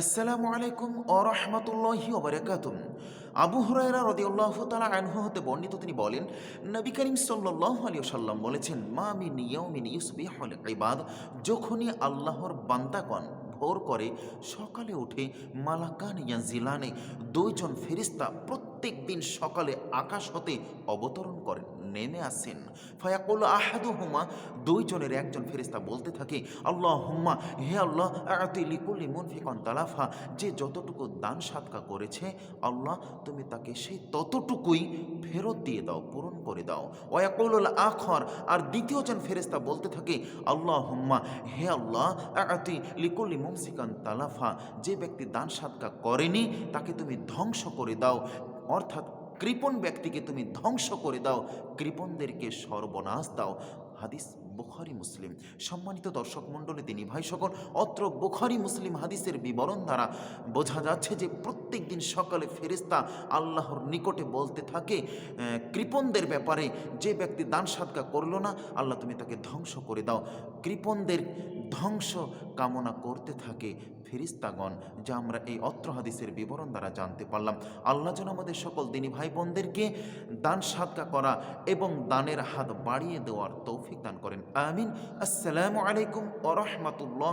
আসসালামু আলাইকুম ওয়া রাহমাতুল্লাহি ওয়া বারাকাতুহু। আবু হুরায়রা রাদিয়াল্লাহু তাআলা আনহু হতে বর্ণিত তিনি বলেন, নবী করিম সাল্লাল্লাহু আলাইহি ওয়াসাল্লাম বলেছেন, মা মিন ইয়াউমিন ইউসবিহুল ইবাদ, যখনই আল্লাহর বান্দাগণ ভোর করে সকালে উঠে মালাকান ইয়ানজিলানে, দুইজন ফেরেশতা প্রত্যেক দিন সকালে আকাশ হতে অবতরণ করেন, নেমে আসেন। ফায়াকুল আহাদুহুমা, দুইজনের একজন ফেরেশতা বলতে থাকে, আল্লাহুম্মা, হে আল্লাহ, আতি লিকুল্লি মুনফিকান তালাফা, যে যতটুকু দান সাদকা করেছে আল্লাহ তুমি তাকে সেই ততটুকুই ফেরত দিয়ে দাও, পূরণ করে দাও। ওয়াকুলুল আখর, আর দ্বিতীয়জন ফেরেশতা বলতে থাকে, আল্লাহুম্মা, হে আল্লাহ, আতি লিকুল্লি মুমসিকান তালাফা, যে ব্যক্তি দান সাদকা করেনি তাকে তুমি ধ্বংস করে দাও, অর্থাৎ কৃপণ ব্যক্তিকে তুমি ধ্বংস করে দাও, কৃপণদেরকে সর্বনাশ দাও। হাদিস বুখারী মুসলিম। সম্মানিত দর্শক মণ্ডলী, তিনি ভাই সকল, অত্র বুখারী মুসলিম হাদিসের বিবরণ দ্বারা বোঝা যাচ্ছে যে প্রত্যেক দিন সকালে ফেরেশতা আল্লাহর নিকটে বলতে থাকে কৃপণদের ব্যাপারে, যে ব্যক্তি দান সাদকা করল না আল্লাহ তুমি তাকে ধ্বংস করে দাও। কৃপণদের ধ্বংস কামনা করতে থাকে ফেরেশতাগণ, যা আমরা এই অত্র হাদিসের বিবরণ দ্বারা জানতে পারলাম। আল্লাহ যেন আমাদের সকল দিনী ভাই বোনদেরকে দান সাদকা করা এবং দানের হাত বাড়িয়ে দেওয়ার তৌফিক দান করেন, আমিন। আসসালামু আলাইকুম ওয়া রাহমাতুল্লাহ।